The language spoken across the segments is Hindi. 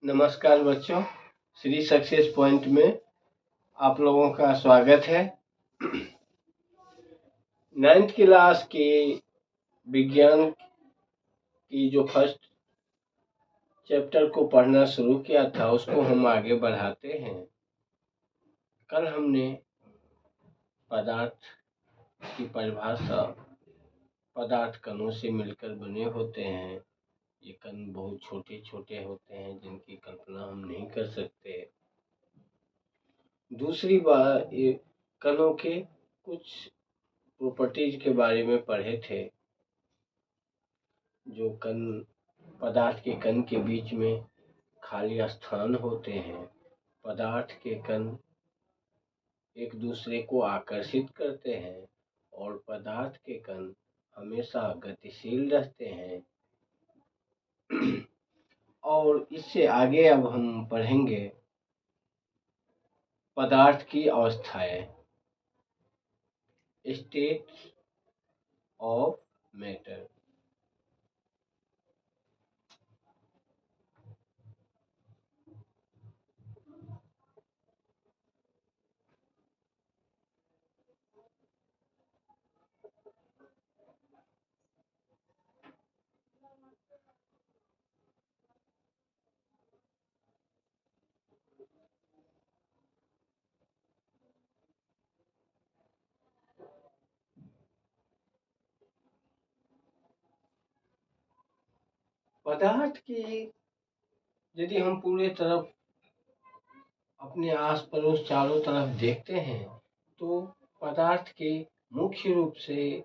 नमस्कार बच्चों, श्री सक्सेस पॉइंट में आप लोगों का स्वागत है। 9th क्लास के विज्ञान की जो फर्स्ट चैप्टर को पढ़ना शुरू किया था उसको हम आगे बढ़ाते हैं। कल हमने पदार्थ की परिभाषा, पदार्थ कणों से मिलकर बने होते हैं। ये कण बहुत छोटे छोटे होते हैं जिनकी कल्पना हम नहीं कर सकते। दूसरी बात, ये कणों के कुछ प्रॉपर्टीज के बारे में पढ़े थे। जो कण, पदार्थ के कण के बीच में खाली स्थान होते हैं। पदार्थ के कण एक दूसरे को आकर्षित करते हैं और पदार्थ के कण हमेशा गतिशील रहते हैं। और इससे आगे अब हम पढ़ेंगे पदार्थ की अवस्थाएं, स्टेट ऑफ मैटर। पदार्थ की यदि हम पूरे तरफ अपने आस पड़ोस चारों तरफ देखते हैं तो पदार्थ के मुख्य रूप से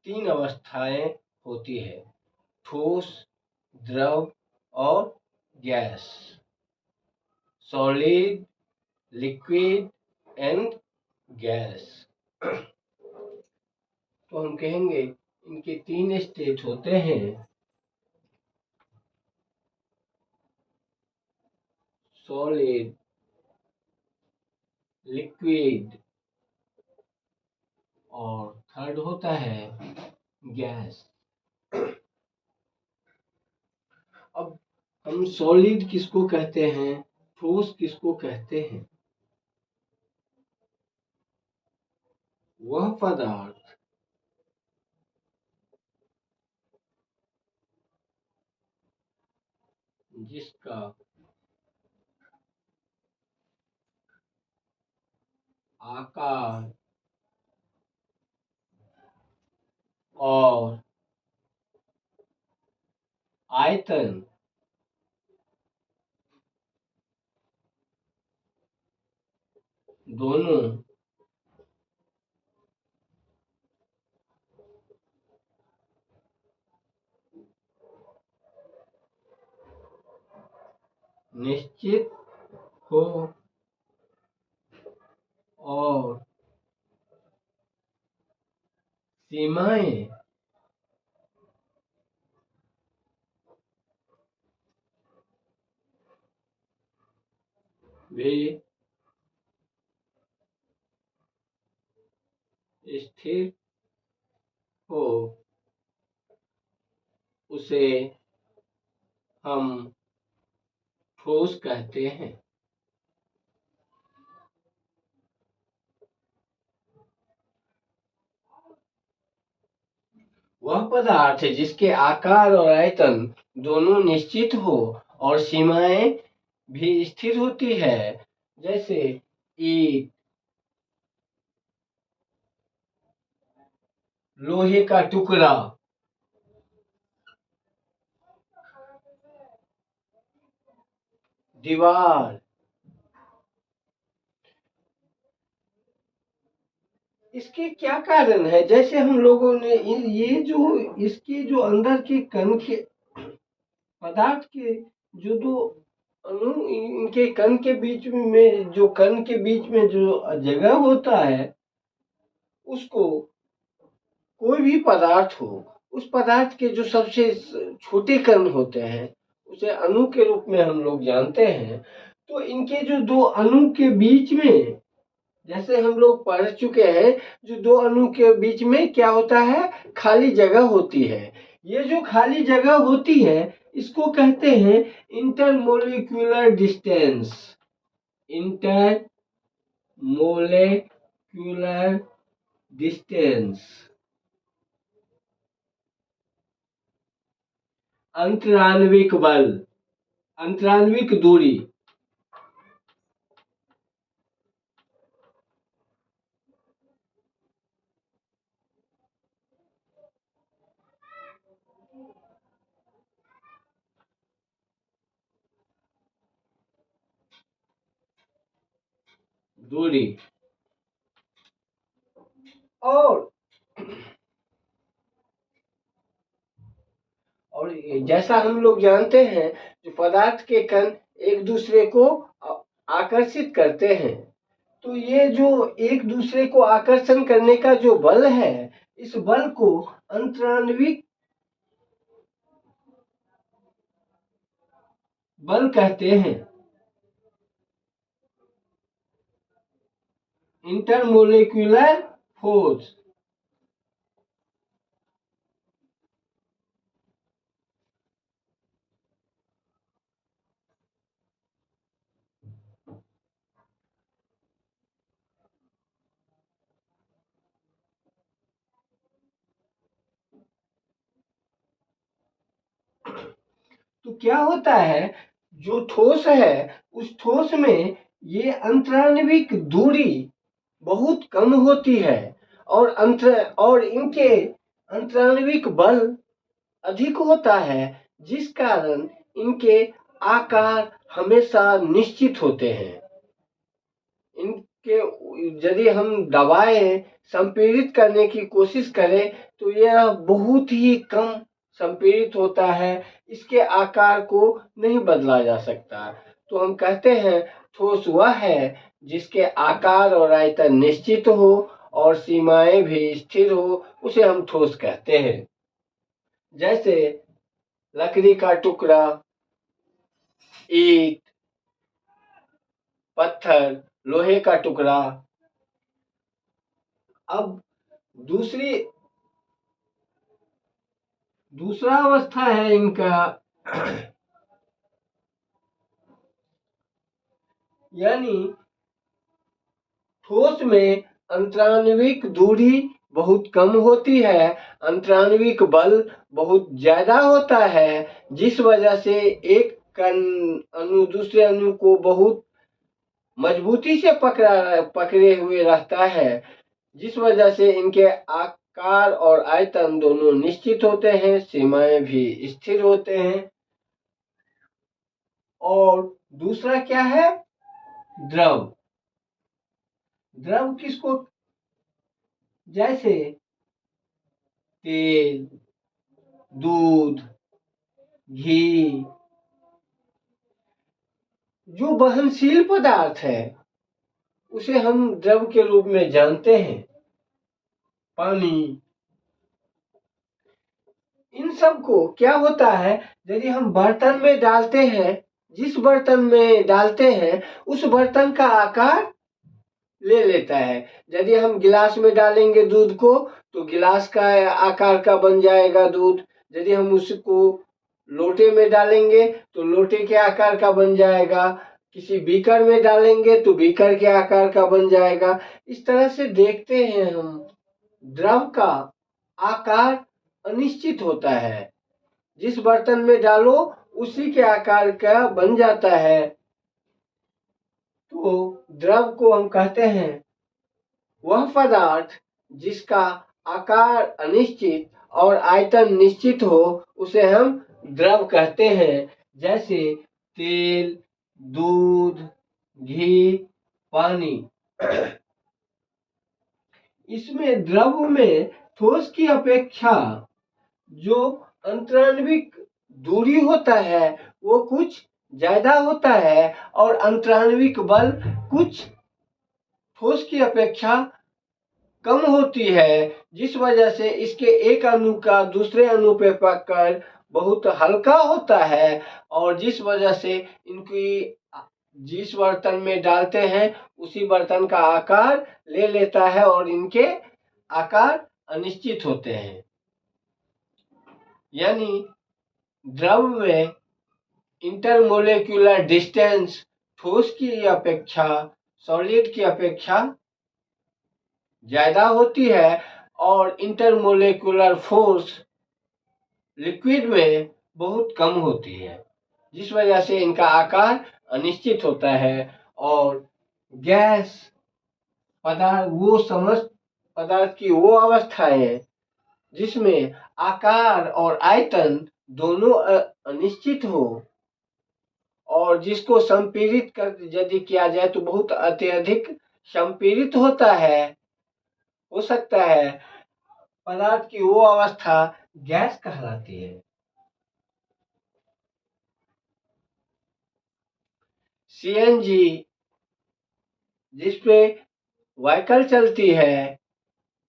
3 अवस्थाएं होती है: ठोस, द्रव और gas. Solid, liquid and gas. तो हम कहेंगे इनके 3 स्टेट होते हैं: सॉलिड, लिक्विड और थर्ड होता है गैस। अब हम सॉलिड किसको कहते हैं, ठोस किसको कहते हैं? वह पदार्थ जिसका आकार और आयतन दोनों निश्चित हो और सीमाएं वे स्थिर हो, उसे हम ठोस कहते हैं। वह पदार्थ जिसके आकार और आयतन दोनों निश्चित हो और सीमाएं भी स्थिर होती है, जैसे ईंट, लोहे का टुकड़ा, दीवार। इसके क्या कारण है? जैसे हम लोगों ने ये जो इसके जो अंदर के कण के पदार्थ के जो दो अणु, इनके कण के बीच में जो कण के बीच में जो जगह होता है, उसको कोई भी पदार्थ हो, उस पदार्थ के जो सबसे छोटे कण होते हैं उसे अणु के रूप में हम लोग जानते हैं। तो इनके जो 2 अणु के बीच में, जैसे हम लोग पढ़ चुके हैं, जो 2 अणु के बीच में क्या होता है, खाली जगह होती है। ये जो खाली जगह होती है इसको कहते हैं इंटरमोलिक्यूलर डिस्टेंस। इंटरमोलिक्यूलर डिस्टेंस, अंतराण्विक बल, अंतराण्विक दूरी। दूरी और जैसा हम लोग जानते हैं, जो पदार्थ के कण एक दूसरे को आकर्षित करते हैं, तो ये जो एक दूसरे को आकर्षण करने का जो बल है, इस बल को अंतराण्विक बल कहते हैं। Intermolecular force. तो क्या होता है, जो ठोस है, उस ठोस में ये अंतराण्विक दूरी बहुत कम होती है और इनके अंतराण्विक बल अधिक होता है, जिस कारण इनके आकार हमेशा निश्चित होते हैं। इनके यदि हम दबाएं, संपीड़ित करने की कोशिश करें, तो यह बहुत ही कम संपीड़ित होता है, इसके आकार को नहीं बदला जा सकता। तो हम कहते हैं ठोस वह है जिसके आकार और आयतन निश्चित हो और सीमाएं भी स्थिर हो, उसे हम ठोस कहते हैं। जैसे लकड़ी का टुकड़ा, ईंट, पत्थर, लोहे का टुकड़ा। अब दूसरा अवस्था है इनका यानी ठोस में अंतराण्विक दूरी बहुत कम होती है, अंतराण्विक बल बहुत ज्यादा होता है, जिस वजह से एक कण अणु दूसरे अणु को बहुत मजबूती से पकड़े हुए रहता है, जिस वजह से इनके आकार और आयतन दोनों निश्चित होते हैं, सीमाएं भी स्थिर होते हैं। और दूसरा क्या है, द्रव। द्रव किसको, जैसे तेल, दूध, घी, जो वहनशील पदार्थ है उसे हम द्रव के रूप में जानते हैं। पानी, इन सब को क्या होता है, यदि हम बर्तन में डालते हैं, जिस बर्तन में डालते हैं उस बर्तन का आकार ले लेता है। यदि हम गिलास में डालेंगे दूध को, तो गिलास का आकार का बन जाएगा दूध। यदि हम उसको लोटे में डालेंगे तो लोटे के आकार का बन जाएगा। किसी बीकर में डालेंगे तो बीकर के आकार का बन जाएगा। इस तरह से देखते हैं हम, द्रव का आकार अनिश्चित होता है, जिस बर्तन में डालो उसी के आकार का बन जाता है। तो द्रव को हम कहते हैं वह पदार्थ जिसका आकार अनिश्चित और आयतन निश्चित हो, उसे हम द्रव कहते हैं। जैसे तेल, दूध, घी, पानी। इसमें द्रव में ठोस की अपेक्षा जो अंतराण्विक दूरी होता है वो कुछ ज्यादा होता है और अंतराण्विक बल कुछ ठोस की अपेक्षा कम होती है, जिस वजह से इसके एक अणु का दूसरे अणु पे पकड़ बहुत हल्का होता है और जिस वजह से इनकी जिस बर्तन में डालते हैं उसी बर्तन का आकार ले लेता है और इनके आकार अनिश्चित होते हैं। यानी द्रव में इंटरमोलेक्यूलर डिस्टेंस ठोस की अपेक्षा सॉलिड की अपेक्षा ज्यादा होती है और इंटरमोलेक्यूलर फोर्स लिक्विड में बहुत कम होती है, जिस वजह से इनका आकार अनिश्चित होता है और गैस पदार्थ की वो अवस्थाएं है जिसमें आकार और आयतन दोनों अनिश्चित हो और जिसको संपीड़ित कर यदि किया जाए तो बहुत अत्यधिक संपीड़ित होता है, हो सकता है पदार्थ की वो अवस्था गैस कहलाती है। सीएनजी जिसपे व्हीकल चलती है,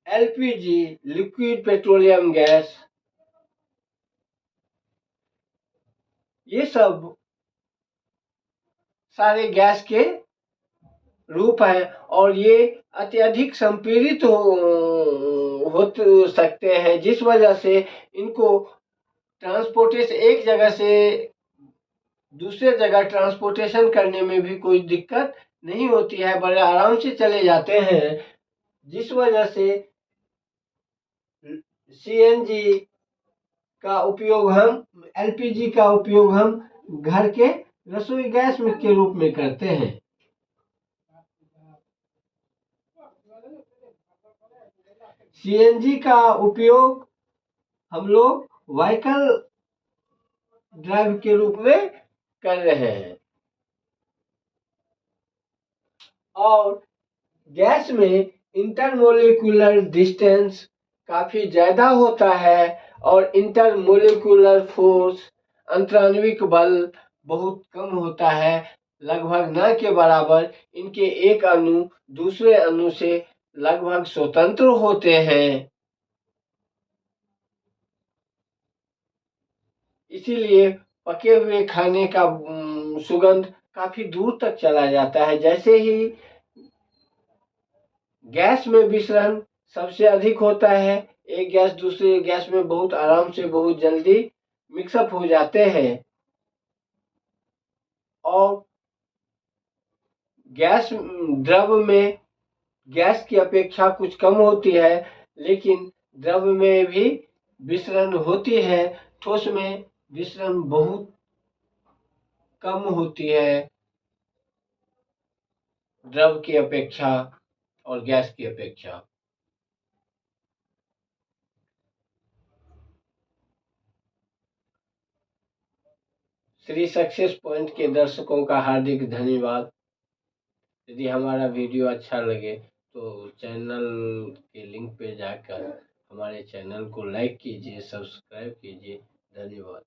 एलपीजी लिक्विड पेट्रोलियम गैस, ये सब सारे गैस के रूप है और ये अत्यधिक संपीड़ित हो सकते हैं, जिस वजह से इनको ट्रांसपोर्टेशन एक जगह से दूसरे जगह ट्रांसपोर्टेशन करने में भी कोई दिक्कत नहीं होती है, बड़े आराम से चले जाते हैं, जिस वजह से सीएनजी का उपयोग हम एलपीजी का उपयोग हम घर के रसोई गैस में के रूप में करते हैं। सीएनजी का उपयोग हम लोग व्हीकल ड्राइव के रूप में कर रहे हैं और गैस में इंटरमोलिकुलर डिस्टेंस काफी ज्यादा होता है और इंटरमोलिकुलर फोर्स अंतराण्विक बल बहुत कम होता है, लगभग न के बराबर। इनके एक अणु दूसरे अणु से लगभग स्वतंत्र होते हैं, इसीलिए पके हुए खाने का सुगंध काफी दूर तक चला जाता है। जैसे ही गैस में विसरण सबसे अधिक होता है, एक गैस दूसरे गैस में बहुत आराम से बहुत जल्दी मिक्सअप हो जाते हैं और गैस द्रव में गैस की अपेक्षा कुछ कम होती है, लेकिन द्रव में भी विसरण होती है, ठोस में विसरण बहुत कम होती है द्रव की अपेक्षा और गैस की अपेक्षा। श्री सक्सेस पॉइंट के दर्शकों का हार्दिक धन्यवाद। यदि हमारा वीडियो अच्छा लगे तो चैनल के लिंक पे जाकर हमारे चैनल को लाइक कीजिए, सब्सक्राइब कीजिए। धन्यवाद।